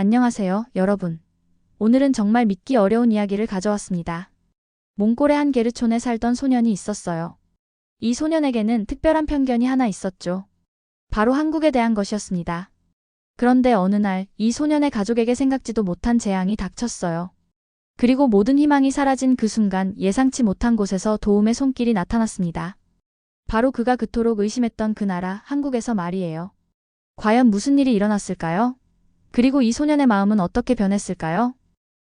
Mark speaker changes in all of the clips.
Speaker 1: 안녕하세요, 여러분. 오늘은 정말 믿기 어려운 이야기를 가져왔습니다. 몽골의 한 게르촌에 살던 소년이 있었어요. 이 소년에게는 특별한 편견이 하나 있었죠. 바로 한국에 대한 것이었습니다. 그런데 어느 날 이 소년의 가족에게 생각지도 못한 재앙이 닥쳤어요. 그리고 모든 희망이 사라진 그 순간 예상치 못한 곳에서 도움의 손길이 나타났습니다. 바로 그가 그토록 의심했던 그 나라 한국에서 말이에요. 과연 무슨 일이 일어났을까요? 그리고 이 소년의 마음은 어떻게 변했을까요?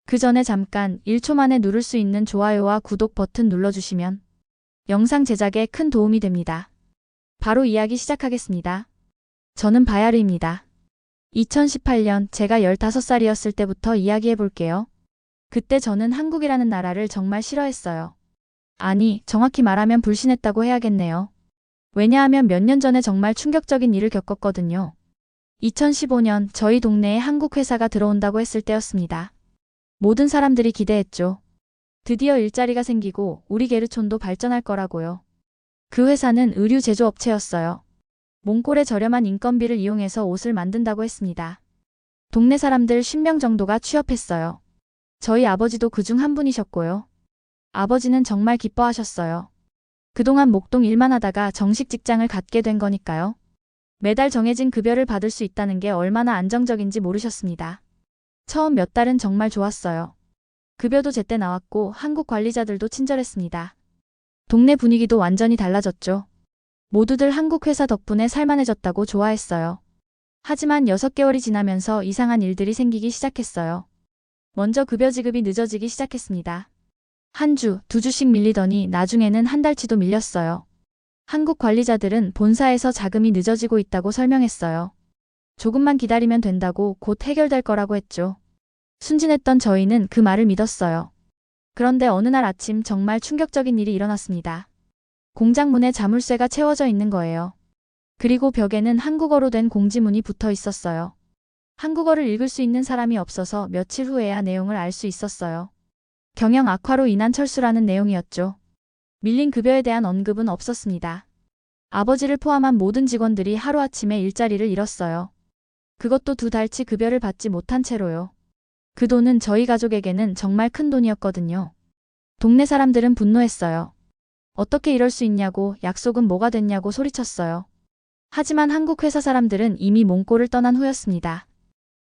Speaker 1: 그 전에 잠깐 1초 만에 누를 수 있는 좋아요와 구독 버튼 눌러주시면 영상 제작에 큰 도움이 됩니다. 바로 이야기 시작하겠습니다. 저는 바야르입니다. 2018년 제가 15살이었을 때부터 이야기해 볼게요. 그때 저는 한국이라는 나라를 정말 싫어했어요. 아니, 정확히 말하면 불신했다고 해야겠네요. 왜냐하면 몇 년 전에 정말 충격적인 일을 겪었거든요. 2015년 저희 동네에 한국 회사가 들어온다고 했을 때였습니다. 모든 사람들이 기대했죠. 드디어 일자리가 생기고 우리 게르촌도 발전할 거라고요. 그 회사는 의류 제조업체였어요. 몽골의 저렴한 인건비를 이용해서 옷을 만든다고 했습니다. 동네 사람들 10명 정도가 취업했어요. 저희 아버지도 그중 한 분이셨고요. 아버지는 정말 기뻐하셨어요. 그동안 목동 일만 하다가 정식 직장을 갖게 된 거니까요. 매달 정해진 급여를 받을 수 있다는 게 얼마나 안정적인지 모르셨습니다. 처음 몇 달은 정말 좋았어요. 급여도 제때 나왔고 한국 관리자들도 친절했습니다. 동네 분위기도 완전히 달라졌죠. 모두들 한국 회사 덕분에 살만해졌다고 좋아했어요. 하지만 6개월이 지나면서 이상한 일들이 생기기 시작했어요. 먼저 급여 지급이 늦어지기 시작했습니다. 한 주, 2주씩 밀리더니 나중에는 한 달치도 밀렸어요. 한국 관리자들은 본사에서 자금이 늦어지고 있다고 설명했어요. 조금만 기다리면 된다고 곧 해결될 거라고 했죠. 순진했던 저희는 그 말을 믿었어요. 그런데 어느 날 아침 정말 충격적인 일이 일어났습니다. 공장 문에 자물쇠가 채워져 있는 거예요. 그리고 벽에는 한국어로 된 공지문이 붙어 있었어요. 한국어를 읽을 수 있는 사람이 없어서 며칠 후에야 내용을 알 수 있었어요. 경영 악화로 인한 철수라는 내용이었죠. 밀린 급여에 대한 언급은 없었습니다. 아버지를 포함한 모든 직원들이 하루아침에 일자리를 잃었어요. 그것도 2달치 급여를 받지 못한 채로요. 그 돈은 저희 가족에게는 정말 큰 돈이었거든요. 동네 사람들은 분노했어요. 어떻게 이럴 수 있냐고, 약속은 뭐가 됐냐고 소리쳤어요. 하지만 한국 회사 사람들은 이미 몽골을 떠난 후였습니다.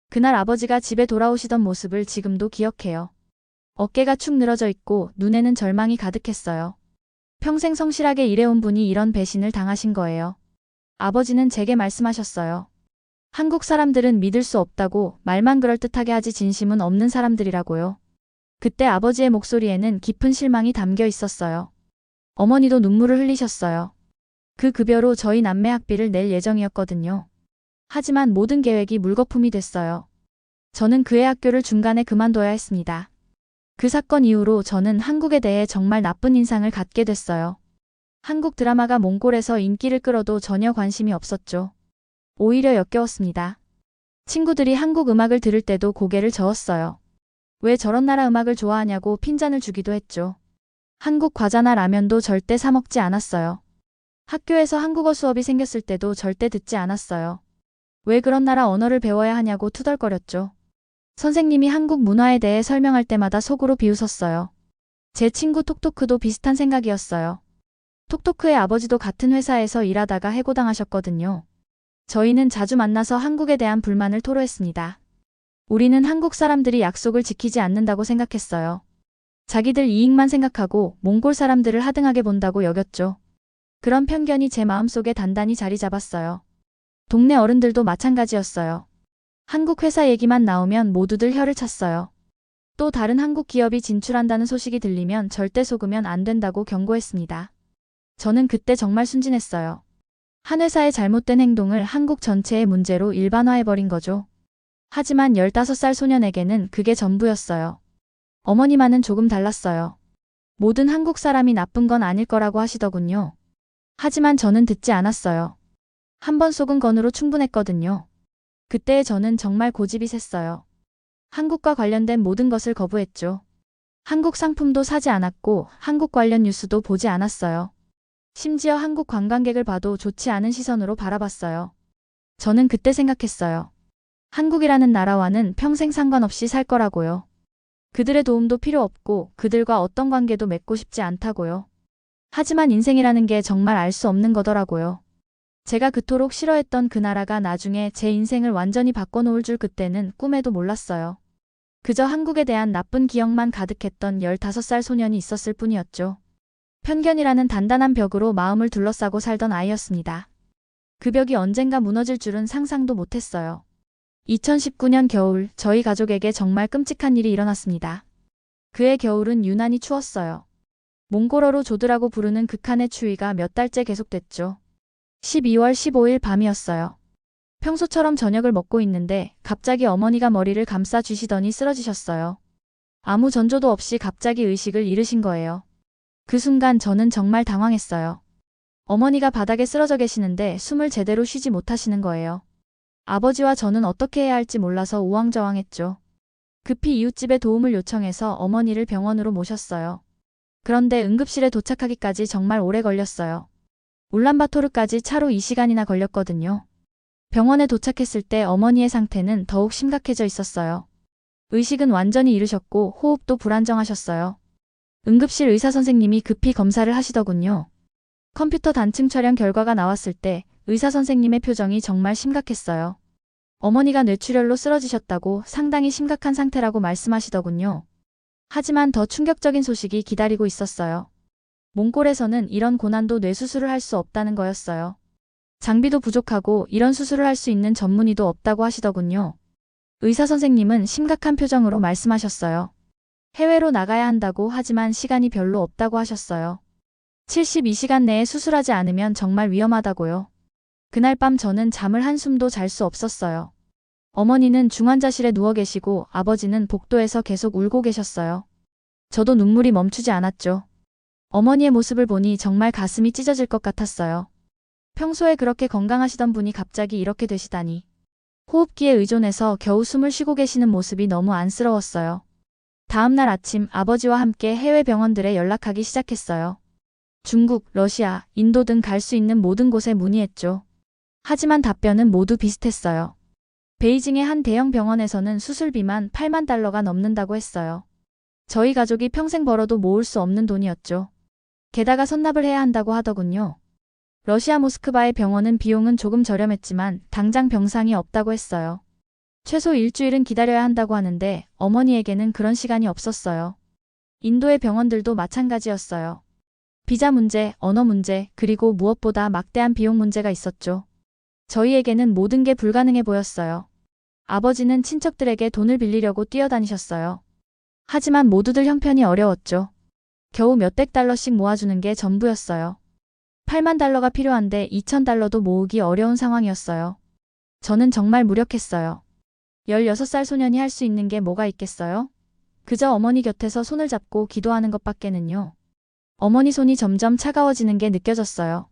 Speaker 1: 그날 아버지가 집에 돌아오시던 모습을 지금도 기억해요. 어깨가 축 늘어져 있고 눈에는 절망이 가득했어요. 평생 성실하게 일해온 분이 이런 배신을 당하신 거예요. 아버지는 제게 말씀하셨어요. 한국 사람들은 믿을 수 없다고, 말만 그럴듯하게 하지 진심은 없는 사람들이라고요. 그때 아버지의 목소리에는 깊은 실망이 담겨 있었어요. 어머니도 눈물을 흘리셨어요. 그 급여로 저희 남매 학비를 낼 예정이었거든요. 하지만 모든 계획이 물거품이 됐어요. 저는 그의 학교를 중간에 그만둬야 했습니다. 그 사건 이후로 저는 한국에 대해 정말 나쁜 인상을 갖게 됐어요. 한국 드라마가 몽골에서 인기를 끌어도 전혀 관심이 없었죠. 오히려 역겨웠습니다. 친구들이 한국 음악을 들을 때도 고개를 저었어요. 왜 저런 나라 음악을 좋아하냐고 핀잔을 주기도 했죠. 한국 과자나 라면도 절대 사 먹지 않았어요. 학교에서 한국어 수업이 생겼을 때도 절대 듣지 않았어요. 왜 그런 나라 언어를 배워야 하냐고 투덜거렸죠. 선생님이 한국 문화에 대해 설명할 때마다 속으로 비웃었어요. 제 친구 톡토크도 비슷한 생각이었어요. 톡토크의 아버지도 같은 회사에서 일하다가 해고당하셨거든요. 저희는 자주 만나서 한국에 대한 불만을 토로했습니다. 우리는 한국 사람들이 약속을 지키지 않는다고 생각했어요. 자기들 이익만 생각하고 몽골 사람들을 하등하게 본다고 여겼죠. 그런 편견이 제 마음속에 단단히 자리 잡았어요. 동네 어른들도 마찬가지였어요. 한국 회사 얘기만 나오면 모두들 혀를 찼어요. 또 다른 한국 기업이 진출한다는 소식이 들리면 절대 속으면 안 된다고 경고했습니다. 저는 그때 정말 순진했어요. 한 회사의 잘못된 행동을 한국 전체의 문제로 일반화해버린 거죠. 하지만 15살 소년에게는 그게 전부였어요. 어머니만은 조금 달랐어요. 모든 한국 사람이 나쁜 건 아닐 거라고 하시더군요. 하지만 저는 듣지 않았어요. 한 번 속은 건으로 충분했거든요. 그때의 저는 정말 고집이 셌어요. 한국과 관련된 모든 것을 거부했죠. 한국 상품도 사지 않았고 한국 관련 뉴스도 보지 않았어요. 심지어 한국 관광객을 봐도 좋지 않은 시선으로 바라봤어요. 저는 그때 생각했어요. 한국이라는 나라와는 평생 상관없이 살 거라고요. 그들의 도움도 필요 없고 그들과 어떤 관계도 맺고 싶지 않다고요. 하지만 인생이라는 게 정말 알 수 없는 거더라고요. 제가 그토록 싫어했던 그 나라가 나중에 제 인생을 완전히 바꿔놓을 줄 그때는 꿈에도 몰랐어요. 그저 한국에 대한 나쁜 기억만 가득했던 15살 소년이 있었을 뿐이었죠. 편견이라는 단단한 벽으로 마음을 둘러싸고 살던 아이였습니다. 그 벽이 언젠가 무너질 줄은 상상도 못했어요. 2019년 겨울 저희 가족에게 정말 끔찍한 일이 일어났습니다. 그해 겨울은 유난히 추웠어요. 몽골어로 조드라고 부르는 극한의 추위가 몇 달째 계속됐죠. 12월 15일 밤이었어요. 평소처럼 저녁을 먹고 있는데 갑자기 어머니가 머리를 감싸 쥐시더니 쓰러지셨어요. 아무 전조도 없이 갑자기 의식을 잃으신 거예요. 그 순간 저는 정말 당황했어요. 어머니가 바닥에 쓰러져 계시는데 숨을 제대로 쉬지 못하시는 거예요. 아버지와 저는 어떻게 해야 할지 몰라서 우왕좌왕했죠. 급히 이웃집에 도움을 요청해서 어머니를 병원으로 모셨어요. 그런데 응급실에 도착하기까지 정말 오래 걸렸어요. 울란바토르까지 차로 2시간이나 걸렸거든요. 병원에 도착했을 때 어머니의 상태는 더욱 심각해져 있었어요. 의식은 완전히 잃으셨고 호흡도 불안정하셨어요. 응급실 의사 선생님이 급히 검사를 하시더군요. 컴퓨터 단층 촬영 결과가 나왔을 때 의사 선생님의 표정이 정말 심각했어요. 어머니가 뇌출혈로 쓰러지셨다고 상당히 심각한 상태라고 말씀하시더군요. 하지만 더 충격적인 소식이 기다리고 있었어요. 몽골에서는 이런 고난도 뇌수술을 할 수 없다는 거였어요. 장비도 부족하고 이런 수술을 할 수 있는 전문의도 없다고 하시더군요. 의사 선생님은 심각한 표정으로 말씀하셨어요. 해외로 나가야 한다고 하지만 시간이 별로 없다고 하셨어요. 72시간 내에 수술하지 않으면 정말 위험하다고요. 그날 밤 저는 잠을 한숨도 잘 수 없었어요. 어머니는 중환자실에 누워 계시고 아버지는 복도에서 계속 울고 계셨어요. 저도 눈물이 멈추지 않았죠. 어머니의 모습을 보니 정말 가슴이 찢어질 것 같았어요. 평소에 그렇게 건강하시던 분이 갑자기 이렇게 되시다니. 호흡기에 의존해서 겨우 숨을 쉬고 계시는 모습이 너무 안쓰러웠어요. 다음 날 아침 아버지와 함께 해외 병원들에 연락하기 시작했어요. 중국, 러시아, 인도 등 갈 수 있는 모든 곳에 문의했죠. 하지만 답변은 모두 비슷했어요. 베이징의 한 대형 병원에서는 수술비만 8만 달러가 넘는다고 했어요. 저희 가족이 평생 벌어도 모을 수 없는 돈이었죠. 게다가 선납을 해야 한다고 하더군요. 러시아 모스크바의 병원은 비용은 조금 저렴했지만 당장 병상이 없다고 했어요. 최소 일주일은 기다려야 한다고 하는데 어머니에게는 그런 시간이 없었어요. 인도의 병원들도 마찬가지였어요. 비자 문제, 언어 문제, 그리고 무엇보다 막대한 비용 문제가 있었죠. 저희에게는 모든 게 불가능해 보였어요. 아버지는 친척들에게 돈을 빌리려고 뛰어다니셨어요. 하지만 모두들 형편이 어려웠죠. 겨우 몇백 달러씩 모아주는 게 전부였어요. 8만 달러가 필요한데 2천 달러도 모으기 어려운 상황이었어요. 저는 정말 무력했어요. 16살 소년이 할 수 있는 게 뭐가 있겠어요? 그저 어머니 곁에서 손을 잡고 기도하는 것밖에는요. 어머니 손이 점점 차가워지는 게 느껴졌어요.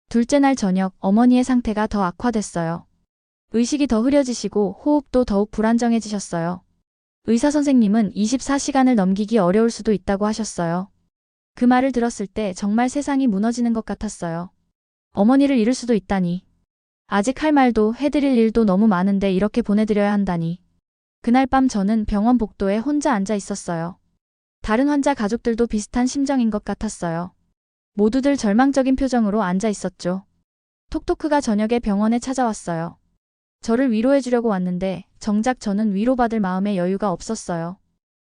Speaker 1: 둘째 날 저녁 어머니의 상태가 더 악화됐어요. 의식이 더 흐려지시고 호흡도 더욱 불안정해지셨어요. 의사 선생님은 24시간을 넘기기 어려울 수도 있다고 하셨어요. 그 말을 들었을 때 정말 세상이 무너지는 것 같았어요. 어머니를 잃을 수도 있다니. 아직 할 말도 해드릴 일도 너무 많은데 이렇게 보내드려야 한다니. 그날 밤 저는 병원 복도에 혼자 앉아 있었어요. 다른 환자 가족들도 비슷한 심정인 것 같았어요. 모두들 절망적인 표정으로 앉아 있었죠. 톡토크가 저녁에 병원에 찾아왔어요. 저를 위로해 주려고 왔는데 정작 저는 위로받을 마음의 여유가 없었어요.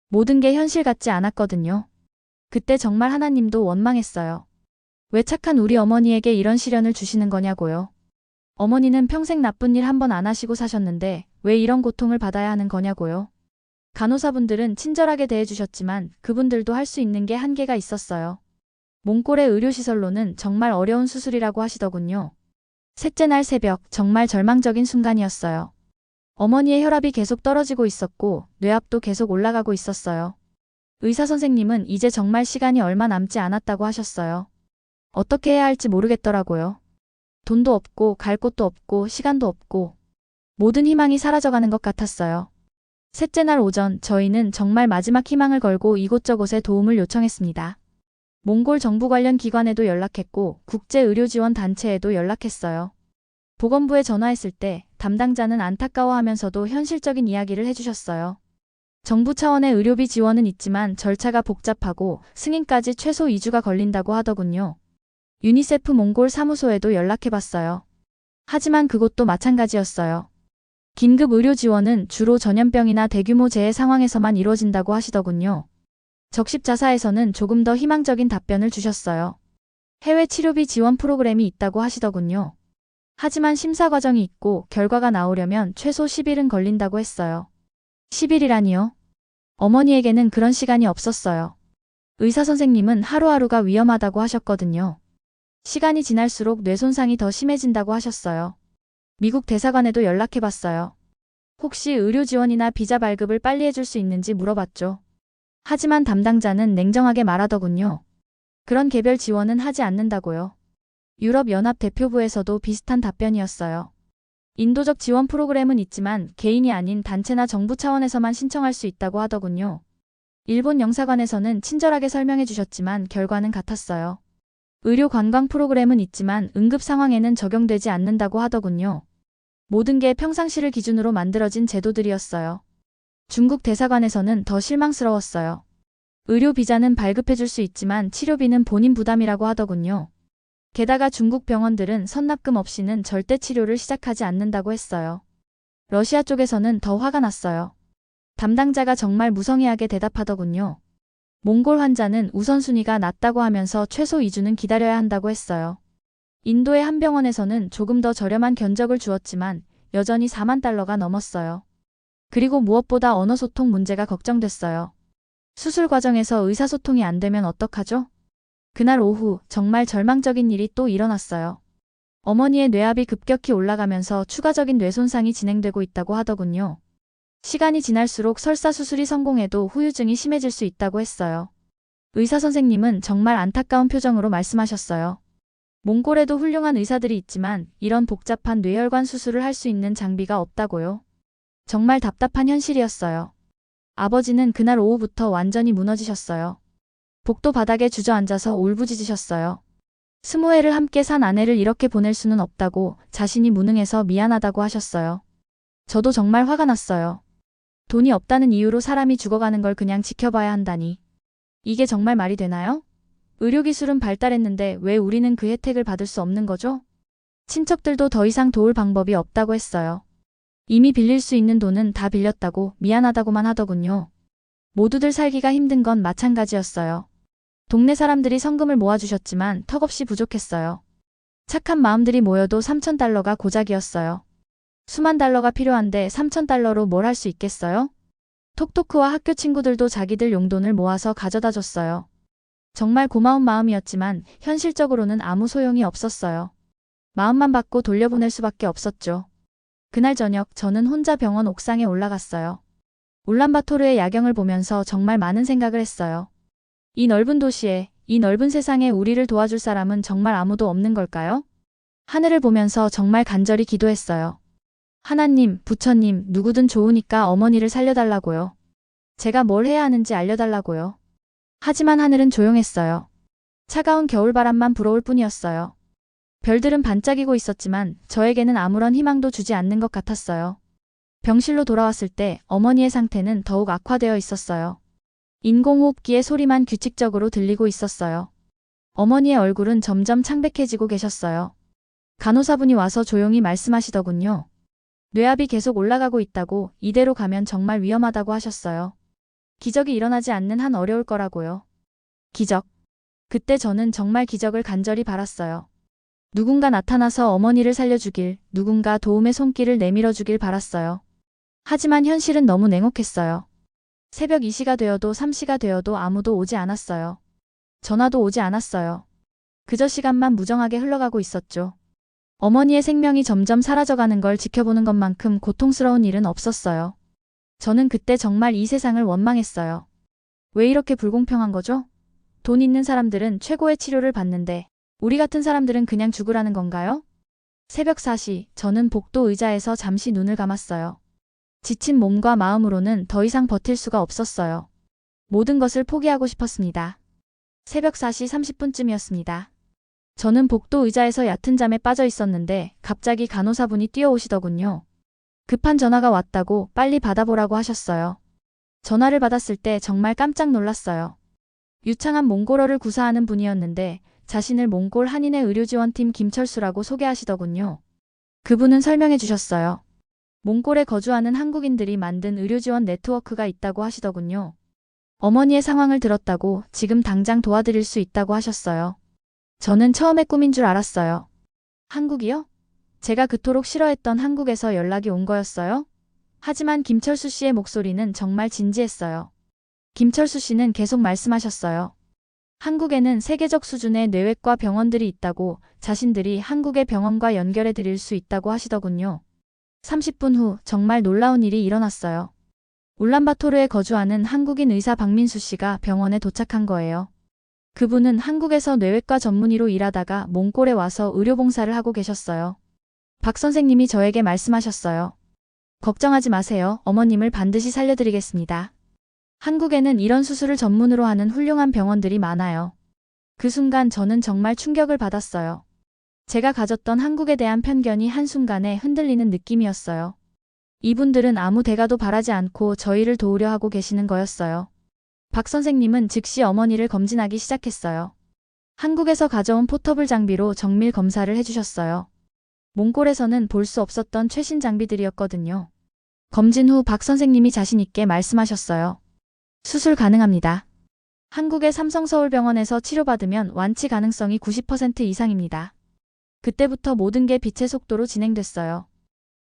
Speaker 1: 모든 게 현실 같지 않았거든요. 그때 정말 하나님도 원망했어요. 왜 착한 우리 어머니에게 이런 시련을 주시는 거냐고요. 어머니는 평생 나쁜 일 한 번 안 하시고 사셨는데 왜 이런 고통을 받아야 하는 거냐고요. 간호사분들은 친절하게 대해주셨지만 그분들도 할 수 있는 게 한계가 있었어요. 몽골의 의료시설로는 정말 어려운 수술이라고 하시더군요. 셋째 날 새벽 정말 절망적인 순간이었어요. 어머니의 혈압이 계속 떨어지고 있었고 뇌압도 계속 올라가고 있었어요. 의사 선생님은 이제 정말 시간이 얼마 남지 않았다고 하셨어요. 어떻게 해야 할지 모르겠더라고요. 돈도 없고 갈 곳도 없고 시간도 없고 모든 희망이 사라져가는 것 같았어요. 셋째 날 오전 저희는 정말 마지막 희망을 걸고 이곳저곳에 도움을 요청했습니다. 몽골 정부 관련 기관에도 연락했고 국제의료지원 단체에도 연락했어요. 보건부에 전화했을 때 담당자는 안타까워하면서도 현실적인 이야기를 해주셨어요. 정부 차원의 의료비 지원은 있지만 절차가 복잡하고 승인까지 최소 2주가 걸린다고 하더군요. 유니세프 몽골 사무소에도 연락해봤어요. 하지만 그곳도 마찬가지였어요. 긴급 의료 지원은 주로 전염병이나 대규모 재해 상황에서만 이루어진다고 하시더군요. 적십자사에서는 조금 더 희망적인 답변을 주셨어요. 해외 치료비 지원 프로그램이 있다고 하시더군요. 하지만 심사 과정이 있고 결과가 나오려면 최소 10일은 걸린다고 했어요. 10일이라니요? 어머니에게는 그런 시간이 없었어요. 의사 선생님은 하루하루가 위험하다고 하셨거든요. 시간이 지날수록 뇌 손상이 더 심해진다고 하셨어요. 미국 대사관에도 연락해봤어요. 혹시 의료 지원이나 비자 발급을 빨리 해줄 수 있는지 물어봤죠. 하지만 담당자는 냉정하게 말하더군요. 그런 개별 지원은 하지 않는다고요. 유럽연합 대표부에서도 비슷한 답변이었어요. 인도적 지원 프로그램은 있지만 개인이 아닌 단체나 정부 차원에서만 신청할 수 있다고 하더군요. 일본 영사관에서는 친절하게 설명해 주셨지만 결과는 같았어요. 의료 관광 프로그램은 있지만 응급 상황에는 적용되지 않는다고 하더군요. 모든 게 평상시를 기준으로 만들어진 제도들이었어요. 중국 대사관에서는 더 실망스러웠어요. 의료 비자는 발급해 줄 수 있지만 치료비는 본인 부담이라고 하더군요. 게다가 중국 병원들은 선납금 없이는 절대 치료를 시작하지 않는다고 했어요. 러시아 쪽에서는 더 화가 났어요. 담당자가 정말 무성의하게 대답하더군요. 몽골 환자는 우선순위가 낮다고 하면서 최소 2주는 기다려야 한다고 했어요. 인도의 한 병원에서는 조금 더 저렴한 견적을 주었지만 여전히 4만 달러가 넘었어요. 그리고 무엇보다 언어 소통 문제가 걱정됐어요. 수술 과정에서 의사소통이 안 되면 어떡하죠? 그날 오후 정말 절망적인 일이 또 일어났어요. 어머니의 뇌압이 급격히 올라가면서 추가적인 뇌손상이 진행되고 있다고 하더군요. 시간이 지날수록 설사 수술이 성공해도 후유증이 심해질 수 있다고 했어요. 의사 선생님은 정말 안타까운 표정으로 말씀하셨어요. 몽골에도 훌륭한 의사들이 있지만 이런 복잡한 뇌혈관 수술을 할 수 있는 장비가 없다고요. 정말 답답한 현실이었어요. 아버지는 그날 오후부터 완전히 무너지셨어요. 복도 바닥에 주저앉아서 울부짖으셨어요. 20회를 함께 산 아내를 이렇게 보낼 수는 없다고 자신이 무능해서 미안하다고 하셨어요. 저도 정말 화가 났어요. 돈이 없다는 이유로 사람이 죽어가는 걸 그냥 지켜봐야 한다니. 이게 정말 말이 되나요? 의료기술은 발달했는데 왜 우리는 그 혜택을 받을 수 없는 거죠? 친척들도 더 이상 도울 방법이 없다고 했어요. 이미 빌릴 수 있는 돈은 다 빌렸다고 미안하다고만 하더군요. 모두들 살기가 힘든 건 마찬가지였어요. 동네 사람들이 성금을 모아주셨지만 턱없이 부족했어요. 착한 마음들이 모여도 3,000달러가 고작이었어요. 수만 달러가 필요한데 3,000달러로 뭘 할 수 있겠어요? 톡토크와 학교 친구들도 자기들 용돈을 모아서 가져다 줬어요. 정말 고마운 마음이었지만 현실적으로는 아무 소용이 없었어요. 마음만 받고 돌려보낼 수밖에 없었죠. 그날 저녁 저는 혼자 병원 옥상에 올라갔어요. 울란바토르의 야경을 보면서 정말 많은 생각을 했어요. 이 넓은 도시에, 이 넓은 세상에 우리를 도와줄 사람은 정말 아무도 없는 걸까요? 하늘을 보면서 정말 간절히 기도했어요. 하나님, 부처님, 누구든 좋으니까 어머니를 살려달라고요. 제가 뭘 해야 하는지 알려달라고요. 하지만 하늘은 조용했어요. 차가운 겨울바람만 불어올 뿐이었어요. 별들은 반짝이고 있었지만 저에게는 아무런 희망도 주지 않는 것 같았어요. 병실로 돌아왔을 때 어머니의 상태는 더욱 악화되어 있었어요. 인공호흡기의 소리만 규칙적으로 들리고 있었어요. 어머니의 얼굴은 점점 창백해지고 계셨어요. 간호사분이 와서 조용히 말씀하시더군요. 뇌압이 계속 올라가고 있다고, 이대로 가면 정말 위험하다고 하셨어요. 기적이 일어나지 않는 한 어려울 거라고요. 기적. 그때 저는 정말 기적을 간절히 바랐어요. 누군가 나타나서 어머니를 살려주길, 누군가 도움의 손길을 내밀어 주길 바랐어요. 하지만 현실은 너무 냉혹했어요. 새벽 2시가 되어도 3시가 되어도 아무도 오지 않았어요. 전화도 오지 않았어요. 그저 시간만 무정하게 흘러가고 있었죠. 어머니의 생명이 점점 사라져가는 걸 지켜보는 것만큼 고통스러운 일은 없었어요. 저는 그때 정말 이 세상을 원망했어요. 왜 이렇게 불공평한 거죠? 돈 있는 사람들은 최고의 치료를 받는데 우리 같은 사람들은 그냥 죽으라는 건가요? 새벽 4시, 저는 복도 의자에서 잠시 눈을 감았어요. 지친 몸과 마음으로는 더 이상 버틸 수가 없었어요. 모든 것을 포기하고 싶었습니다. 새벽 4시 30분쯤이었습니다. 저는 복도 의자에서 얕은 잠에 빠져 있었는데 갑자기 간호사분이 뛰어오시더군요. 급한 전화가 왔다고 빨리 받아보라고 하셨어요. 전화를 받았을 때 정말 깜짝 놀랐어요. 유창한 몽골어를 구사하는 분이었는데 자신을 몽골 한인의 의료지원팀 김철수라고 소개하시더군요. 그분은 설명해 주셨어요. 몽골에 거주하는 한국인들이 만든 의료지원 네트워크가 있다고 하시더군요. 어머니의 상황을 들었다고 지금 당장 도와드릴 수 있다고 하셨어요. 저는 처음에 꿈인 줄 알았어요. 한국이요? 제가 그토록 싫어했던 한국에서 연락이 온 거였어요? 하지만 김철수 씨의 목소리는 정말 진지했어요. 김철수 씨는 계속 말씀하셨어요. 한국에는 세계적 수준의 뇌외과 병원들이 있다고 자신들이 한국의 병원과 연결해 드릴 수 있다고 하시더군요. 30분 후 정말 놀라운 일이 일어났어요. 울란바토르에 거주하는 한국인 의사 박민수 씨가 병원에 도착한 거예요. 그분은 한국에서 뇌외과 전문의로 일하다가 몽골에 와서 의료봉사를 하고 계셨어요. 박 선생님이 저에게 말씀하셨어요. 걱정하지 마세요. 어머님을 반드시 살려드리겠습니다. 한국에는 이런 수술을 전문으로 하는 훌륭한 병원들이 많아요. 그 순간 저는 정말 충격을 받았어요. 제가 가졌던 한국에 대한 편견이 한순간에 흔들리는 느낌이었어요. 이분들은 아무 대가도 바라지 않고 저희를 도우려 하고 계시는 거였어요. 박 선생님은 즉시 어머니를 검진하기 시작했어요. 한국에서 가져온 포터블 장비로 정밀 검사를 해주셨어요. 몽골에서는 볼 수 없었던 최신 장비들이었거든요. 검진 후 박 선생님이 자신 있게 말씀하셨어요. 수술 가능합니다. 한국의 삼성서울병원에서 치료받으면 완치 가능성이 90% 이상입니다. 그때부터 모든 게 빛의 속도로 진행됐어요.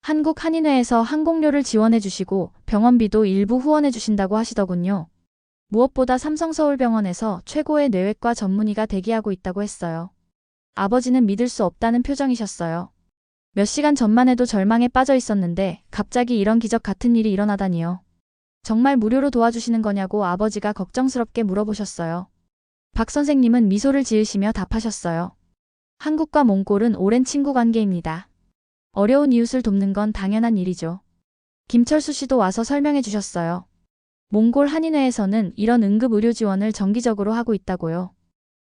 Speaker 1: 한국 한인회에서 항공료를 지원해 주시고 병원비도 일부 후원해 주신다고 하시더군요. 무엇보다 삼성서울병원에서 최고의 뇌외과 전문의가 대기하고 있다고 했어요. 아버지는 믿을 수 없다는 표정이셨어요. 몇 시간 전만 해도 절망에 빠져 있었는데 갑자기 이런 기적 같은 일이 일어나다니요. 정말 무료로 도와주시는 거냐고 아버지가 걱정스럽게 물어보셨어요. 박 선생님은 미소를 지으시며 답하셨어요. 한국과 몽골은 오랜 친구 관계입니다. 어려운 이웃을 돕는 건 당연한 일이죠. 김철수 씨도 와서 설명해 주셨어요. 몽골 한인회에서는 이런 응급 의료 지원을 정기적으로 하고 있다고요.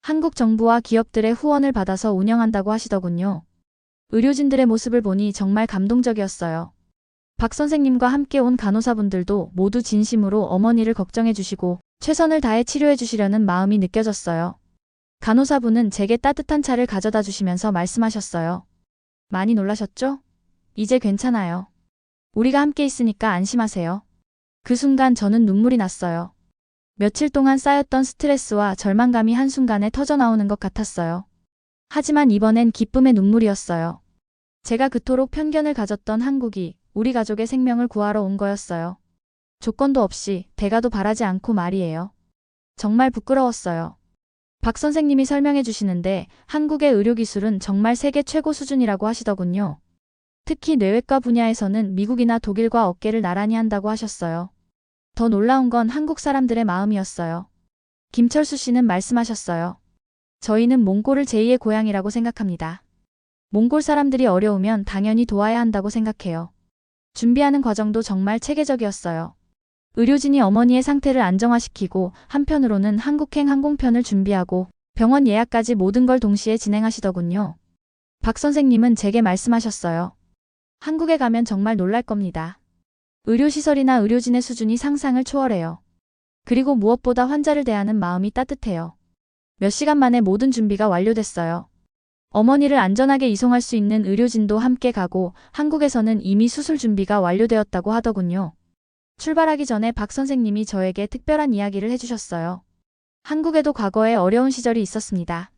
Speaker 1: 한국 정부와 기업들의 후원을 받아서 운영한다고 하시더군요. 의료진들의 모습을 보니 정말 감동적이었어요. 박 선생님과 함께 온 간호사분들도 모두 진심으로 어머니를 걱정해 주시고 최선을 다해 치료해 주시려는 마음이 느껴졌어요. 간호사분은 제게 따뜻한 차를 가져다 주시면서 말씀하셨어요. 많이 놀라셨죠? 이제 괜찮아요. 우리가 함께 있으니까 안심하세요. 그 순간 저는 눈물이 났어요. 며칠 동안 쌓였던 스트레스와 절망감이 한순간에 터져나오는 것 같았어요. 하지만 이번엔 기쁨의 눈물이었어요. 제가 그토록 편견을 가졌던 한국이 우리 가족의 생명을 구하러 온 거였어요. 조건도 없이 대가도 바라지 않고 말이에요. 정말 부끄러웠어요. 박 선생님이 설명해 주시는데 한국의 의료기술은 정말 세계 최고 수준이라고 하시더군요. 특히 뇌외과 분야에서는 미국이나 독일과 어깨를 나란히 한다고 하셨어요. 더 놀라운 건 한국 사람들의 마음이었어요. 김철수 씨는 말씀하셨어요. 저희는 몽골을 제2의 고향이라고 생각합니다. 몽골 사람들이 어려우면 당연히 도와야 한다고 생각해요. 준비하는 과정도 정말 체계적이었어요. 의료진이 어머니의 상태를 안정화시키고 한편으로는 한국행 항공편을 준비하고 병원 예약까지 모든 걸 동시에 진행하시더군요. 박 선생님은 제게 말씀하셨어요. 한국에 가면 정말 놀랄 겁니다. 의료시설이나 의료진의 수준이 상상을 초월해요. 그리고 무엇보다 환자를 대하는 마음이 따뜻해요. 몇 시간 만에 모든 준비가 완료됐어요. 어머니를 안전하게 이송할 수 있는 의료진도 함께 가고 한국에서는 이미 수술 준비가 완료되었다고 하더군요. 출발하기 전에 박 선생님이 저에게 특별한 이야기를 해주셨어요. 한국에도 과거에 어려운 시절이 있었습니다.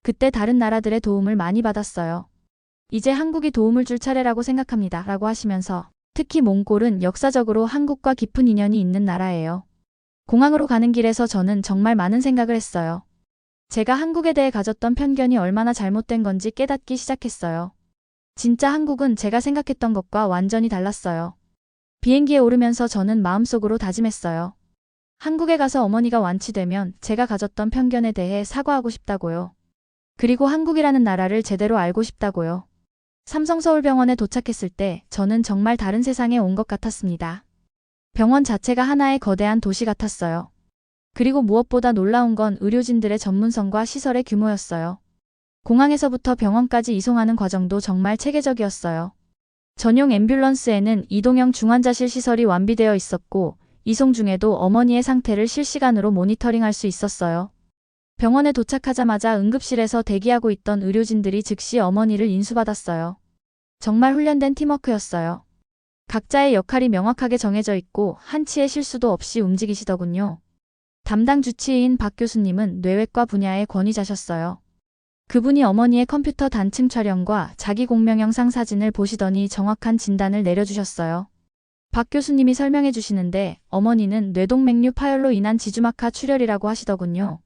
Speaker 1: 그때 다른 나라들의 도움을 많이 받았어요. 이제 한국이 도움을 줄 차례라고 생각합니다. 라고 하시면서 특히 몽골은 역사적으로 한국과 깊은 인연이 있는 나라예요. 공항으로 가는 길에서 저는 정말 많은 생각을 했어요. 제가 한국에 대해 가졌던 편견이 얼마나 잘못된 건지 깨닫기 시작했어요. 진짜 한국은 제가 생각했던 것과 완전히 달랐어요. 비행기에 오르면서 저는 마음속으로 다짐했어요. 한국에 가서 어머니가 완치되면 제가 가졌던 편견에 대해 사과하고 싶다고요. 그리고 한국이라는 나라를 제대로 알고 싶다고요. 삼성서울병원에 도착했을 때 저는 정말 다른 세상에 온 것 같았습니다. 병원 자체가 하나의 거대한 도시 같았어요. 그리고 무엇보다 놀라운 건 의료진들의 전문성과 시설의 규모였어요. 공항에서부터 병원까지 이송하는 과정도 정말 체계적이었어요. 전용 앰뷸런스에는 이동형 중환자실 시설이 완비되어 있었고, 이송 중에도 어머니의 상태를 실시간으로 모니터링할 수 있었어요. 병원에 도착하자마자 응급실에서 대기하고 있던 의료진들이 즉시 어머니를 인수받았어요. 정말 훈련된 팀워크였어요. 각자의 역할이 명확하게 정해져 있고 한치의 실수도 없이 움직이시더군요. 담당 주치의인 박 교수님은 뇌외과 분야의 권위자셨어요. 그분이 어머니의 컴퓨터 단층 촬영과 자기 공명 영상 사진을 보시더니 정확한 진단을 내려주셨어요. 박 교수님이 설명해 주시는데 어머니는 뇌동맥류 파열로 인한 지주막하 출혈이라고 하시더군요.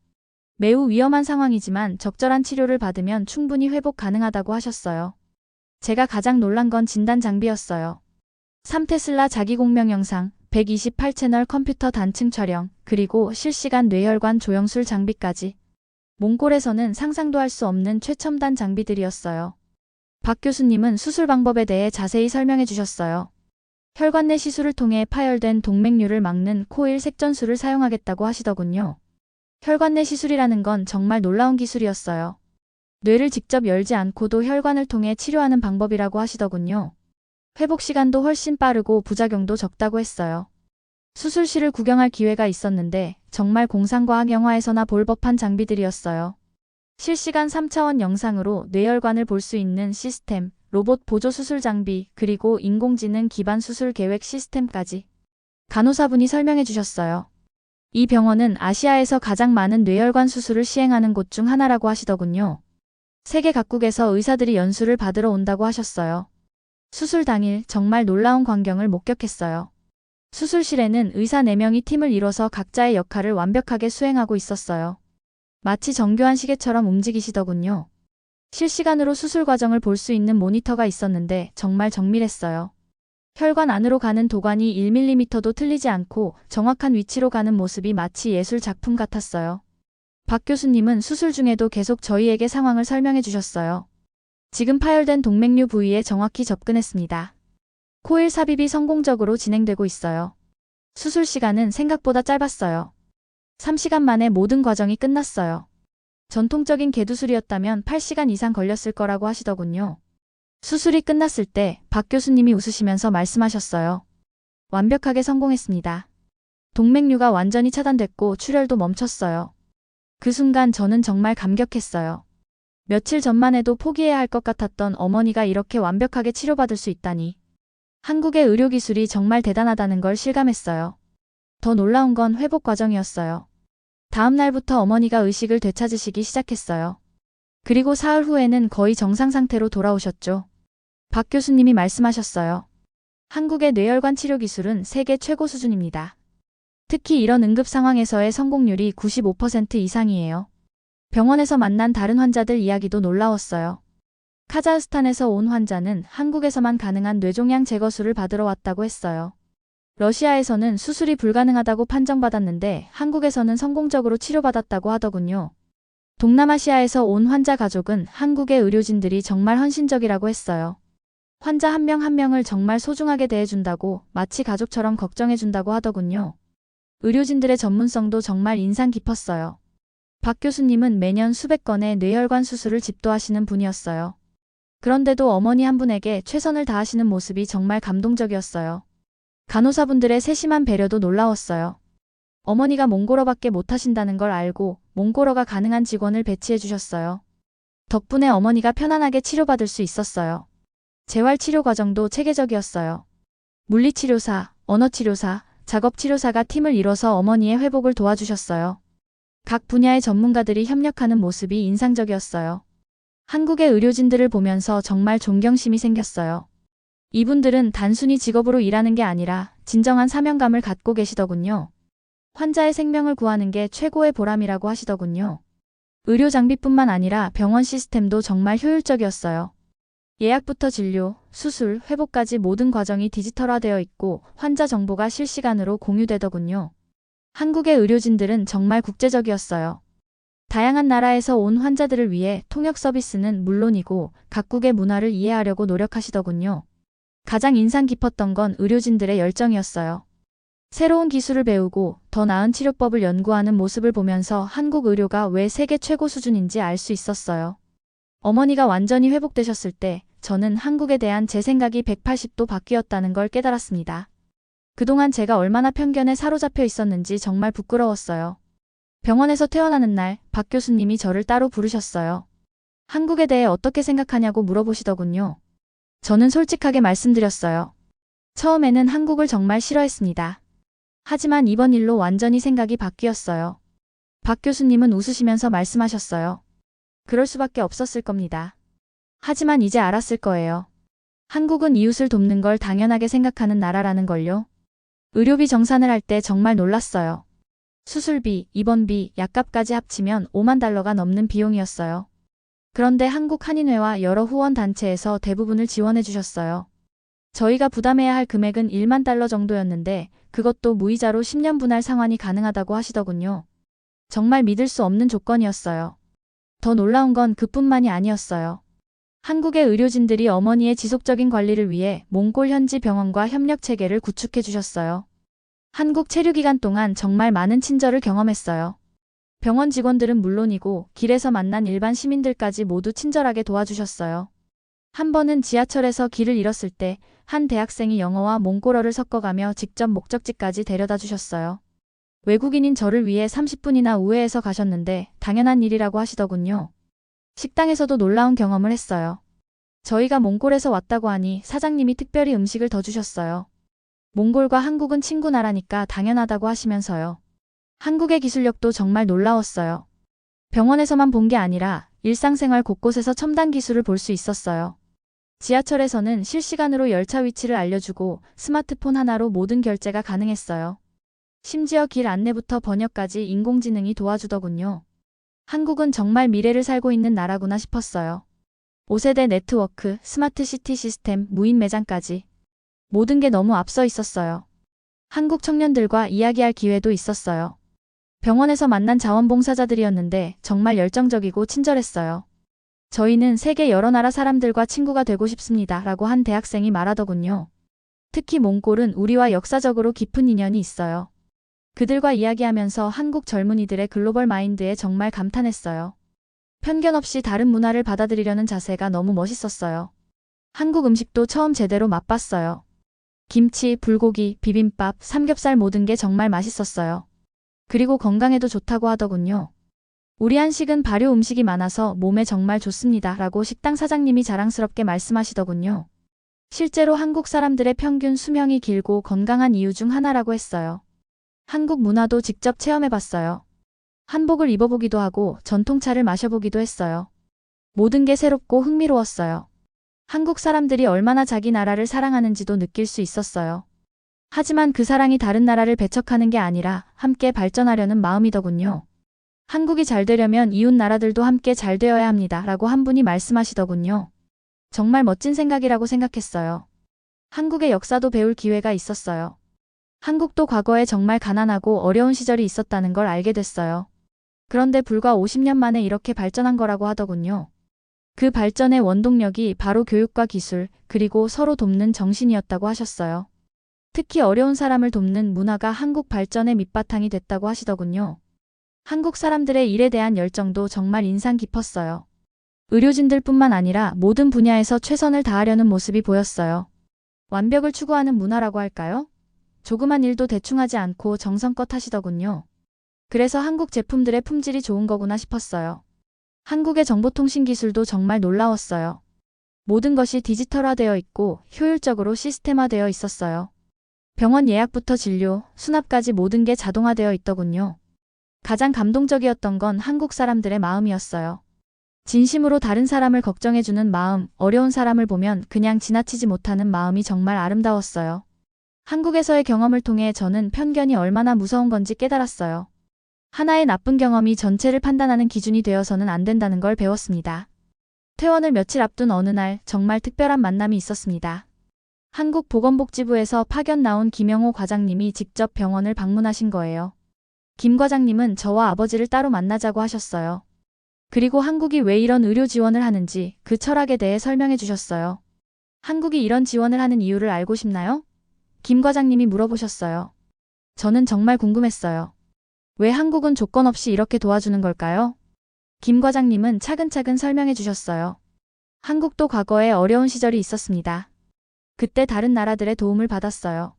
Speaker 1: 매우 위험한 상황이지만 적절한 치료를 받으면 충분히 회복 가능하다고 하셨어요. 제가 가장 놀란 건 진단 장비였어요. 3테슬라 자기 공명 영상, 128채널 컴퓨터 단층 촬영, 그리고 실시간 뇌혈관 조영술 장비까지. 몽골에서는 상상도 할 수 없는 최첨단 장비들이었어요. 박 교수님은 수술 방법에 대해 자세히 설명해 주셨어요. 혈관 내 시술을 통해 파열된 동맥류를 막는 코일 색전술을 사용하겠다고 하시더군요. 혈관 내 시술이라는 건 정말 놀라운 기술이었어요. 뇌를 직접 열지 않고도 혈관을 통해 치료하는 방법이라고 하시더군요. 회복 시간도 훨씬 빠르고 부작용도 적다고 했어요. 수술실을 구경할 기회가 있었는데 정말 공상과학 영화에서나 볼 법한 장비들이었어요. 실시간 3차원 영상으로 뇌혈관을 볼 수 있는 시스템, 로봇 보조 수술 장비, 그리고 인공지능 기반 수술 계획 시스템까지. 간호사분이 설명해 주셨어요. 이 병원은 아시아에서 가장 많은 뇌혈관 수술을 시행하는 곳 중 하나라고 하시더군요. 세계 각국에서 의사들이 연수를 받으러 온다고 하셨어요. 수술 당일 정말 놀라운 광경을 목격했어요. 수술실에는 의사 4명이 팀을 이뤄서 각자의 역할을 완벽하게 수행하고 있었어요. 마치 정교한 시계처럼 움직이시더군요. 실시간으로 수술 과정을 볼 수 있는 모니터가 있었는데 정말 정밀했어요. 혈관 안으로 가는 도관이 1mm도 틀리지 않고 정확한 위치로 가는 모습이 마치 예술 작품 같았어요. 박 교수님은 수술 중에도 계속 저희에게 상황을 설명해 주셨어요. 지금 파열된 동맥류 부위에 정확히 접근했습니다. 코일 삽입이 성공적으로 진행되고 있어요. 수술 시간은 생각보다 짧았어요. 3시간 만에 모든 과정이 끝났어요. 전통적인 개두술이었다면 8시간 이상 걸렸을 거라고 하시더군요. 수술이 끝났을 때 박 교수님이 웃으시면서 말씀하셨어요. 완벽하게 성공했습니다. 동맥류가 완전히 차단됐고 출혈도 멈췄어요. 그 순간 저는 정말 감격했어요. 며칠 전만 해도 포기해야 할 것 같았던 어머니가 이렇게 완벽하게 치료받을 수 있다니. 한국의 의료기술이 정말 대단하다는 걸 실감했어요. 더 놀라운 건 회복 과정이었어요. 다음 날부터 어머니가 의식을 되찾으시기 시작했어요. 그리고 사흘 후에는 거의 정상 상태로 돌아오셨죠. 박 교수님이 말씀하셨어요. 한국의 뇌혈관 치료 기술은 세계 최고 수준입니다. 특히 이런 응급 상황에서의 성공률이 95% 이상이에요. 병원에서 만난 다른 환자들 이야기도 놀라웠어요. 카자흐스탄에서 온 환자는 한국에서만 가능한 뇌종양 제거술을 받으러 왔다고 했어요. 러시아에서는 수술이 불가능하다고 판정받았는데 한국에서는 성공적으로 치료받았다고 하더군요. 동남아시아에서 온 환자 가족은 한국의 의료진들이 정말 헌신적이라고 했어요. 환자 한 명 한 명을 정말 소중하게 대해준다고 마치 가족처럼 걱정해준다고 하더군요. 의료진들의 전문성도 정말 인상 깊었어요. 박 교수님은 매년 수백 건의 뇌혈관 수술을 집도하시는 분이었어요. 그런데도 어머니 한 분에게 최선을 다하시는 모습이 정말 감동적이었어요. 간호사분들의 세심한 배려도 놀라웠어요. 어머니가 몽골어밖에 못하신다는 걸 알고 몽골어가 가능한 직원을 배치해 주셨어요. 덕분에 어머니가 편안하게 치료받을 수 있었어요. 재활치료 과정도 체계적이었어요. 물리치료사, 언어치료사, 작업치료사가 팀을 이뤄서 어머니의 회복을 도와주셨어요. 각 분야의 전문가들이 협력하는 모습이 인상적이었어요. 한국의 의료진들을 보면서 정말 존경심이 생겼어요. 이분들은 단순히 직업으로 일하는 게 아니라 진정한 사명감을 갖고 계시더군요. 환자의 생명을 구하는 게 최고의 보람이라고 하시더군요. 의료 장비뿐만 아니라 병원 시스템도 정말 효율적이었어요. 예약부터 진료, 수술, 회복까지 모든 과정이 디지털화되어 있고 환자 정보가 실시간으로 공유되더군요. 한국의 의료진들은 정말 국제적이었어요. 다양한 나라에서 온 환자들을 위해 통역 서비스는 물론이고 각국의 문화를 이해하려고 노력하시더군요. 가장 인상 깊었던 건 의료진들의 열정이었어요. 새로운 기술을 배우고 더 나은 치료법을 연구하는 모습을 보면서 한국 의료가 왜 세계 최고 수준인지 알 수 있었어요. 어머니가 완전히 회복되셨을 때 저는 한국에 대한 제 생각이 180도 바뀌었다는 걸 깨달았습니다. 그동안 제가 얼마나 편견에 사로잡혀 있었는지 정말 부끄러웠어요. 병원에서 퇴원하는 날 박 교수님이 저를 따로 부르셨어요. 한국에 대해 어떻게 생각하냐고 물어보시더군요. 저는 솔직하게 말씀드렸어요. 처음에는 한국을 정말 싫어했습니다. 하지만 이번 일로 완전히 생각이 바뀌었어요. 박 교수님은 웃으시면서 말씀하셨어요. 그럴 수밖에 없었을 겁니다. 하지만 이제 알았을 거예요. 한국은 이웃을 돕는 걸 당연하게 생각하는 나라라는 걸요. 의료비 정산을 할 때 정말 놀랐어요. 수술비, 입원비, 약값까지 합치면 5만 달러가 넘는 비용이었어요. 그런데 한국한인회와 여러 후원단체에서 대부분을 지원해 주셨어요. 저희가 부담해야 할 금액은 1만 달러 정도였는데 그것도 무이자로 10년 분할 상환이 가능하다고 하시더군요. 정말 믿을 수 없는 조건이었어요. 더 놀라운 건 그뿐만이 아니었어요. 한국의 의료진들이 어머니의 지속적인 관리를 위해 몽골 현지 병원과 협력 체계를 구축해 주셨어요. 한국 체류 기간 동안 정말 많은 친절을 경험했어요. 병원 직원들은 물론이고 길에서 만난 일반 시민들까지 모두 친절하게 도와주셨어요. 한 번은 지하철에서 길을 잃었을 때 한 대학생이 영어와 몽골어를 섞어가며 직접 목적지까지 데려다 주셨어요. 외국인인 저를 위해 30분이나 우회해서 가셨는데 당연한 일이라고 하시더군요. 식당에서도 놀라운 경험을 했어요. 저희가 몽골에서 왔다고 하니 사장님이 특별히 음식을 더 주셨어요. 몽골과 한국은 친구 나라니까 당연하다고 하시면서요. 한국의 기술력도 정말 놀라웠어요. 병원에서만 본 게 아니라 일상생활 곳곳에서 첨단 기술을 볼 수 있었어요. 지하철에서는 실시간으로 열차 위치를 알려주고 스마트폰 하나로 모든 결제가 가능했어요. 심지어 길 안내부터 번역까지 인공지능이 도와주더군요. 한국은 정말 미래를 살고 있는 나라구나 싶었어요. 5세대 네트워크, 스마트 시티 시스템, 무인 매장까지. 모든 게 너무 앞서 있었어요. 한국 청년들과 이야기할 기회도 있었어요. 병원에서 만난 자원봉사자들이었는데 정말 열정적이고 친절했어요. 저희는 세계 여러 나라 사람들과 친구가 되고 싶습니다. 라고 한 대학생이 말하더군요. 특히 몽골은 우리와 역사적으로 깊은 인연이 있어요. 그들과 이야기하면서 한국 젊은이들의 글로벌 마인드에 정말 감탄했어요. 편견 없이 다른 문화를 받아들이려는 자세가 너무 멋있었어요. 한국 음식도 처음 제대로 맛봤어요. 김치, 불고기, 비빔밥, 삼겹살 모든 게 정말 맛있었어요. 그리고 건강에도 좋다고 하더군요. 우리 한식은 발효 음식이 많아서 몸에 정말 좋습니다. 라고 식당 사장님이 자랑스럽게 말씀하시더군요. 실제로 한국 사람들의 평균 수명이 길고 건강한 이유 중 하나라고 했어요. 한국 문화도 직접 체험해봤어요. 한복을 입어보기도 하고 전통차를 마셔보기도 했어요. 모든 게 새롭고 흥미로웠어요. 한국 사람들이 얼마나 자기 나라를 사랑하는지도 느낄 수 있었어요. 하지만 그 사랑이 다른 나라를 배척하는 게 아니라 함께 발전하려는 마음이더군요. 한국이 잘 되려면 이웃 나라들도 함께 잘 되어야 합니다. 라고 한 분이 말씀하시더군요. 정말 멋진 생각이라고 생각했어요. 한국의 역사도 배울 기회가 있었어요. 한국도 과거에 정말 가난하고 어려운 시절이 있었다는 걸 알게 됐어요. 그런데 불과 50년 만에 이렇게 발전한 거라고 하더군요. 그 발전의 원동력이 바로 교육과 기술, 그리고 서로 돕는 정신이었다고 하셨어요. 특히 어려운 사람을 돕는 문화가 한국 발전의 밑바탕이 됐다고 하시더군요. 한국 사람들의 일에 대한 열정도 정말 인상 깊었어요. 의료진들뿐만 아니라 모든 분야에서 최선을 다하려는 모습이 보였어요. 완벽을 추구하는 문화라고 할까요? 조그만 일도 대충 하지 않고 정성껏 하시더군요. 그래서 한국 제품들의 품질이 좋은 거구나 싶었어요. 한국의 정보통신 기술도 정말 놀라웠어요. 모든 것이 디지털화되어 있고 효율적으로 시스템화되어 있었어요. 병원 예약부터 진료, 수납까지 모든 게 자동화되어 있더군요. 가장 감동적이었던 건 한국 사람들의 마음이었어요. 진심으로 다른 사람을 걱정해주는 마음, 어려운 사람을 보면 그냥 지나치지 못하는 마음이 정말 아름다웠어요. 한국에서의 경험을 통해 저는 편견이 얼마나 무서운 건지 깨달았어요. 하나의 나쁜 경험이 전체를 판단하는 기준이 되어서는 안 된다는 걸 배웠습니다. 퇴원을 며칠 앞둔 어느 날 정말 특별한 만남이 있었습니다. 한국보건복지부에서 파견 나온 김영호 과장님이 직접 병원을 방문하신 거예요. 김 과장님은 저와 아버지를 따로 만나자고 하셨어요. 그리고 한국이 왜 이런 의료 지원을 하는지 그 철학에 대해 설명해 주셨어요. 한국이 이런 지원을 하는 이유를 알고 싶나요? 김 과장님이 물어보셨어요. 저는 정말 궁금했어요. 왜 한국은 조건 없이 이렇게 도와주는 걸까요? 김 과장님은 차근차근 설명해 주셨어요. 한국도 과거에 어려운 시절이 있었습니다. 그때 다른 나라들의 도움을 받았어요.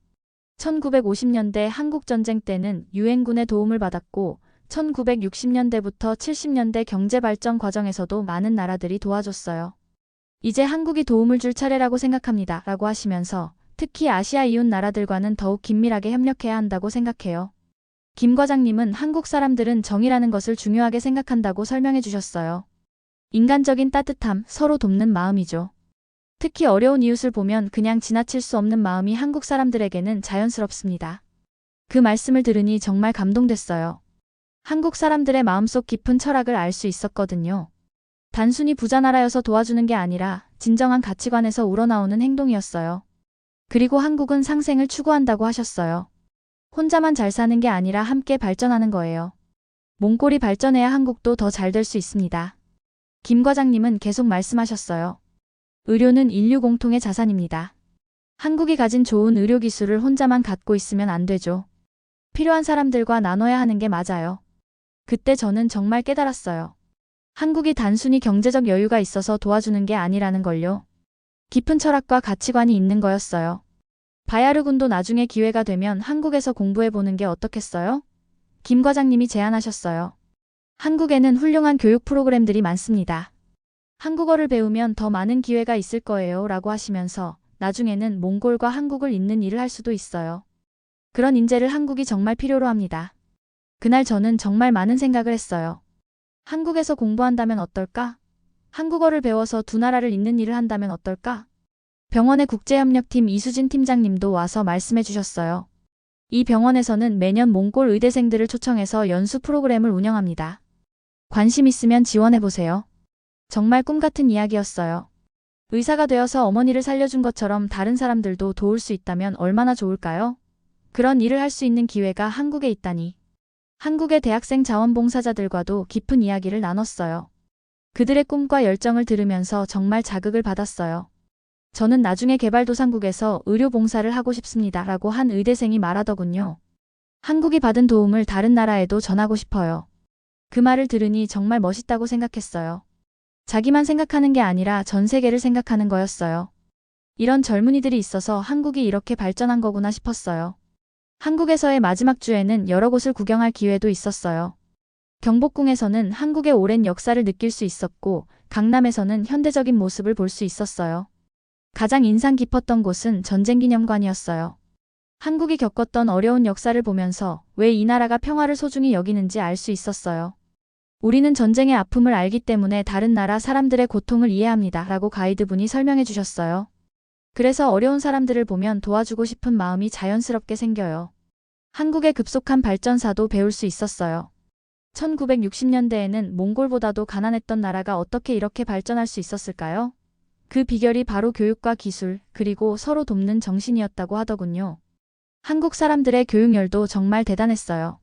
Speaker 1: 1950년대 한국전쟁 때는 유엔군의 도움을 받았고 1960년대부터 70년대 경제발전 과정에서도 많은 나라들이 도와줬어요. 이제 한국이 도움을 줄 차례라고 생각합니다. 라고 하시면서 특히 아시아 이웃 나라들과는 더욱 긴밀하게 협력해야 한다고 생각해요. 김 과장님은 한국 사람들은 정의라는 것을 중요하게 생각한다고 설명해 주셨어요. 인간적인 따뜻함, 서로 돕는 마음이죠. 특히 어려운 이웃을 보면 그냥 지나칠 수 없는 마음이 한국 사람들에게는 자연스럽습니다. 그 말씀을 들으니 정말 감동됐어요. 한국 사람들의 마음속 깊은 철학을 알 수 있었거든요. 단순히 부자 나라여서 도와주는 게 아니라 진정한 가치관에서 우러나오는 행동이었어요. 그리고 한국은 상생을 추구한다고 하셨어요. 혼자만 잘 사는 게 아니라 함께 발전하는 거예요. 몽골이 발전해야 한국도 더 잘 될 수 있습니다. 김 과장님은 계속 말씀하셨어요. 의료는 인류 공통의 자산입니다. 한국이 가진 좋은 의료 기술을 혼자만 갖고 있으면 안 되죠. 필요한 사람들과 나눠야 하는 게 맞아요. 그때 저는 정말 깨달았어요. 한국이 단순히 경제적 여유가 있어서 도와주는 게 아니라는 걸요. 깊은 철학과 가치관이 있는 거였어요. 바야르 군도 나중에 기회가 되면 한국에서 공부해보는 게 어떻겠어요? 김 과장님이 제안하셨어요. 한국에는 훌륭한 교육 프로그램들이 많습니다. 한국어를 배우면 더 많은 기회가 있을 거예요. 라고 하시면서 나중에는 몽골과 한국을 잇는 일을 할 수도 있어요. 그런 인재를 한국이 정말 필요로 합니다. 그날 저는 정말 많은 생각을 했어요. 한국에서 공부한다면 어떨까? 한국어를 배워서 두 나라를 잇는 일을 한다면 어떨까? 병원의 국제협력팀 이수진 팀장님도 와서 말씀해 주셨어요. 이 병원에서는 매년 몽골 의대생들을 초청해서 연수 프로그램을 운영합니다. 관심 있으면 지원해보세요. 정말 꿈같은 이야기였어요. 의사가 되어서 어머니를 살려준 것처럼 다른 사람들도 도울 수 있다면 얼마나 좋을까요? 그런 일을 할 수 있는 기회가 한국에 있다니. 한국의 대학생 자원봉사자들과도 깊은 이야기를 나눴어요. 그들의 꿈과 열정을 들으면서 정말 자극을 받았어요. 저는 나중에 개발도상국에서 의료봉사를 하고 싶습니다. 라고 한 의대생이 말하더군요. 한국이 받은 도움을 다른 나라에도 전하고 싶어요. 그 말을 들으니 정말 멋있다고 생각했어요. 자기만 생각하는 게 아니라 전 세계를 생각하는 거였어요. 이런 젊은이들이 있어서 한국이 이렇게 발전한 거구나 싶었어요. 한국에서의 마지막 주에는 여러 곳을 구경할 기회도 있었어요. 경복궁에서는 한국의 오랜 역사를 느낄 수 있었고 강남에서는 현대적인 모습을 볼 수 있었어요. 가장 인상 깊었던 곳은 전쟁기념관이었어요. 한국이 겪었던 어려운 역사를 보면서 왜 이 나라가 평화를 소중히 여기는지 알 수 있었어요. 우리는 전쟁의 아픔을 알기 때문에 다른 나라 사람들의 고통을 이해합니다. 라고 가이드분이 설명해 주셨어요. 그래서 어려운 사람들을 보면 도와주고 싶은 마음이 자연스럽게 생겨요. 한국의 급속한 발전사도 배울 수 있었어요. 1960년대에는 몽골보다도 가난했던 나라가 어떻게 이렇게 발전할 수 있었을까요? 그 비결이 바로 교육과 기술, 그리고 서로 돕는 정신이었다고 하더군요. 한국 사람들의 교육열도 정말 대단했어요.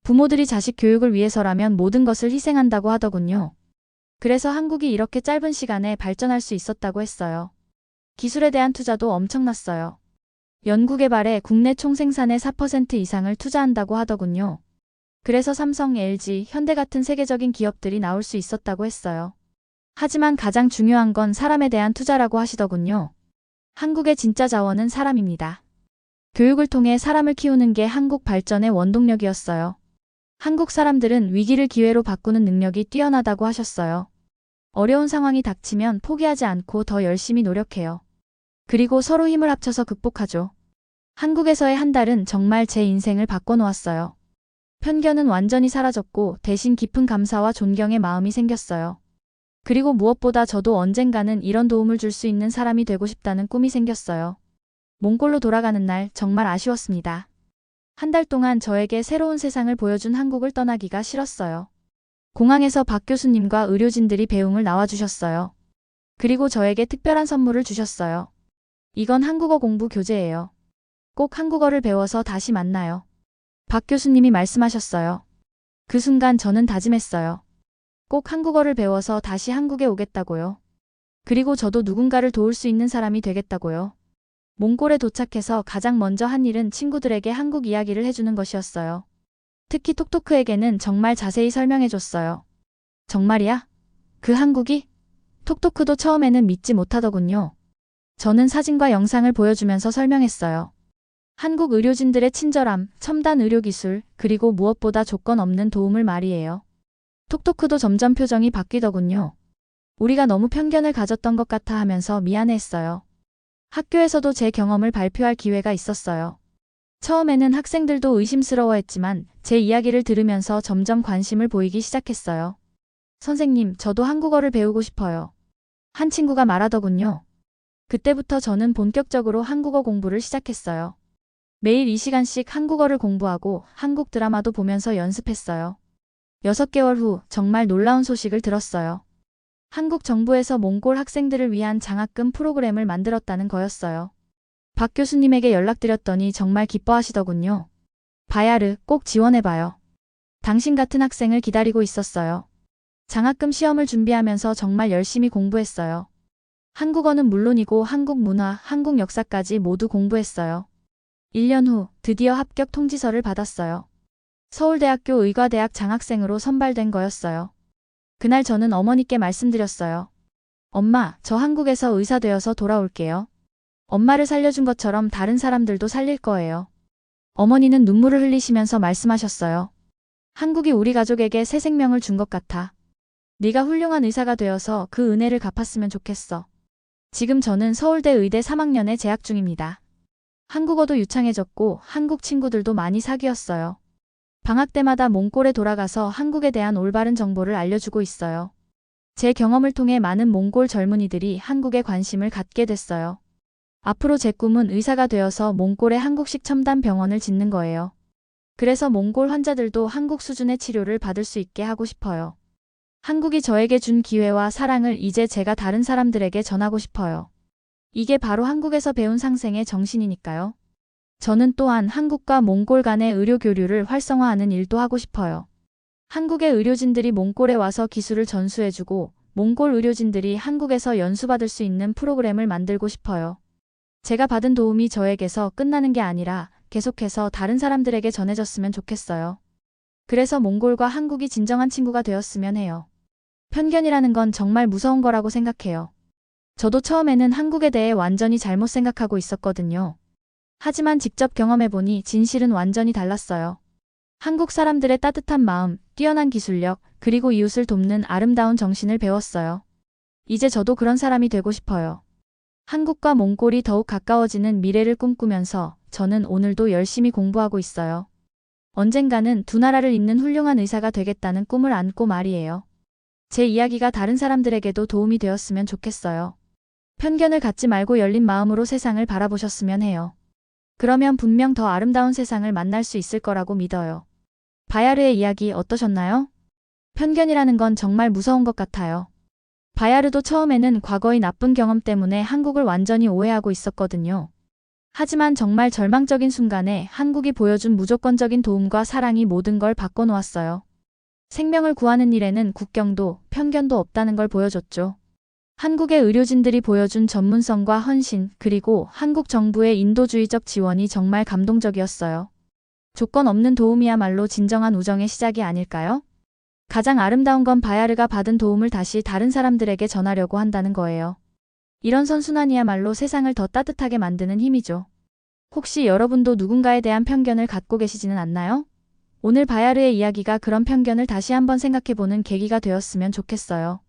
Speaker 1: 부모들이 자식 교육을 위해서라면 모든 것을 희생한다고 하더군요. 그래서 한국이 이렇게 짧은 시간에 발전할 수 있었다고 했어요. 기술에 대한 투자도 엄청났어요. 연구개발에 국내 총생산의 4% 이상을 투자한다고 하더군요. 그래서 삼성, LG, 현대 같은 세계적인 기업들이 나올 수 있었다고 했어요. 하지만 가장 중요한 건 사람에 대한 투자라고 하시더군요. 한국의 진짜 자원은 사람입니다. 교육을 통해 사람을 키우는 게 한국 발전의 원동력이었어요. 한국 사람들은 위기를 기회로 바꾸는 능력이 뛰어나다고 하셨어요. 어려운 상황이 닥치면 포기하지 않고 더 열심히 노력해요. 그리고 서로 힘을 합쳐서 극복하죠. 한국에서의 한 달은 정말 제 인생을 바꿔놓았어요. 편견은 완전히 사라졌고 대신 깊은 감사와 존경의 마음이 생겼어요. 그리고 무엇보다 저도 언젠가는 이런 도움을 줄 수 있는 사람이 되고 싶다는 꿈이 생겼어요. 몽골로 돌아가는 날 정말 아쉬웠습니다. 한 달 동안 저에게 새로운 세상을 보여준 한국을 떠나기가 싫었어요. 공항에서 박 교수님과 의료진들이 배웅을 나와주셨어요. 그리고 저에게 특별한 선물을 주셨어요. 이건 한국어 공부 교재예요. 꼭 한국어를 배워서 다시 만나요. 박 교수님이 말씀하셨어요. 그 순간 저는 다짐했어요. 꼭 한국어를 배워서 다시 한국에 오겠다고요. 그리고 저도 누군가를 도울 수 있는 사람이 되겠다고요. 몽골에 도착해서 가장 먼저 한 일은 친구들에게 한국 이야기를 해주는 것이었어요. 특히 톡토크에게는 정말 자세히 설명해줬어요. 정말이야? 그 한국이? 톡토크도 처음에는 믿지 못하더군요. 저는 사진과 영상을 보여주면서 설명했어요. 한국 의료진들의 친절함, 첨단 의료기술, 그리고 무엇보다 조건 없는 도움을 말이에요. 톡토크도 점점 표정이 바뀌더군요. 우리가 너무 편견을 가졌던 것 같아 하면서 미안해했어요. 학교에서도 제 경험을 발표할 기회가 있었어요. 처음에는 학생들도 의심스러워했지만 제 이야기를 들으면서 점점 관심을 보이기 시작했어요. 선생님, 저도 한국어를 배우고 싶어요. 한 친구가 말하더군요. 그때부터 저는 본격적으로 한국어 공부를 시작했어요. 매일 2시간씩 한국어를 공부하고 한국 드라마도 보면서 연습했어요. 6개월 후 정말 놀라운 소식을 들었어요. 한국 정부에서 몽골 학생들을 위한 장학금 프로그램을 만들었다는 거였어요. 박 교수님에게 연락드렸더니 정말 기뻐하시더군요. 바야르, 꼭 지원해봐요. 당신 같은 학생을 기다리고 있었어요. 장학금 시험을 준비하면서 정말 열심히 공부했어요. 한국어는 물론이고 한국 문화, 한국 역사까지 모두 공부했어요. 1년 후 드디어 합격 통지서를 받았어요. 서울대학교 의과대학 장학생으로 선발된 거였어요. 그날 저는 어머니께 말씀드렸어요. 엄마, 저 한국에서 의사 되어서 돌아올게요. 엄마를 살려준 것처럼 다른 사람들도 살릴 거예요. 어머니는 눈물을 흘리시면서 말씀하셨어요. 한국이 우리 가족에게 새 생명을 준 것 같아. 네가 훌륭한 의사가 되어서 그 은혜를 갚았으면 좋겠어. 지금 저는 서울대 의대 3학년에 재학 중입니다. 한국어도 유창해졌고 한국 친구들도 많이 사귀었어요. 방학 때마다 몽골에 돌아가서 한국에 대한 올바른 정보를 알려주고 있어요. 제 경험을 통해 많은 몽골 젊은이들이 한국에 관심을 갖게 됐어요. 앞으로 제 꿈은 의사가 되어서 몽골에 한국식 첨단 병원을 짓는 거예요. 그래서 몽골 환자들도 한국 수준의 치료를 받을 수 있게 하고 싶어요. 한국이 저에게 준 기회와 사랑을 이제 제가 다른 사람들에게 전하고 싶어요. 이게 바로 한국에서 배운 상생의 정신이니까요. 저는 또한 한국과 몽골 간의 의료 교류를 활성화하는 일도 하고 싶어요. 한국의 의료진들이 몽골에 와서 기술을 전수해주고 몽골 의료진들이 한국에서 연수받을 수 있는 프로그램을 만들고 싶어요. 제가 받은 도움이 저에게서 끝나는 게 아니라 계속해서 다른 사람들에게 전해졌으면 좋겠어요. 그래서 몽골과 한국이 진정한 친구가 되었으면 해요. 편견이라는 건 정말 무서운 거라고 생각해요. 저도 처음에는 한국에 대해 완전히 잘못 생각하고 있었거든요. 하지만 직접 경험해보니 진실은 완전히 달랐어요. 한국 사람들의 따뜻한 마음, 뛰어난 기술력, 그리고 이웃을 돕는 아름다운 정신을 배웠어요. 이제 저도 그런 사람이 되고 싶어요. 한국과 몽골이 더욱 가까워지는 미래를 꿈꾸면서 저는 오늘도 열심히 공부하고 있어요. 언젠가는 두 나라를 잇는 훌륭한 의사가 되겠다는 꿈을 안고 말이에요. 제 이야기가 다른 사람들에게도 도움이 되었으면 좋겠어요. 편견을 갖지 말고 열린 마음으로 세상을 바라보셨으면 해요. 그러면 분명 더 아름다운 세상을 만날 수 있을 거라고 믿어요. 바야르의 이야기 어떠셨나요? 편견이라는 건 정말 무서운 것 같아요. 바야르도 처음에는 과거의 나쁜 경험 때문에 한국을 완전히 오해하고 있었거든요. 하지만 정말 절망적인 순간에 한국이 보여준 무조건적인 도움과 사랑이 모든 걸 바꿔놓았어요. 생명을 구하는 일에는 국경도 편견도 없다는 걸 보여줬죠. 한국의 의료진들이 보여준 전문성과 헌신, 그리고 한국 정부의 인도주의적 지원이 정말 감동적이었어요. 조건 없는 도움이야말로 진정한 우정의 시작이 아닐까요? 가장 아름다운 건 바야르가 받은 도움을 다시 다른 사람들에게 전하려고 한다는 거예요. 이런 선순환이야말로 세상을 더 따뜻하게 만드는 힘이죠. 혹시 여러분도 누군가에 대한 편견을 갖고 계시지는 않나요? 오늘 바야르의 이야기가 그런 편견을 다시 한번 생각해보는 계기가 되었으면 좋겠어요.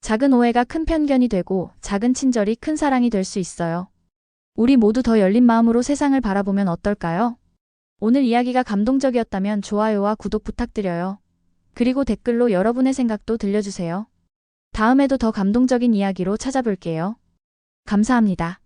Speaker 1: 작은 오해가 큰 편견이 되고 작은 친절이 큰 사랑이 될 수 있어요. 우리 모두 더 열린 마음으로 세상을 바라보면 어떨까요? 오늘 이야기가 감동적이었다면 좋아요와 구독 부탁드려요. 그리고 댓글로 여러분의 생각도 들려주세요. 다음에도 더 감동적인 이야기로 찾아볼게요. 감사합니다.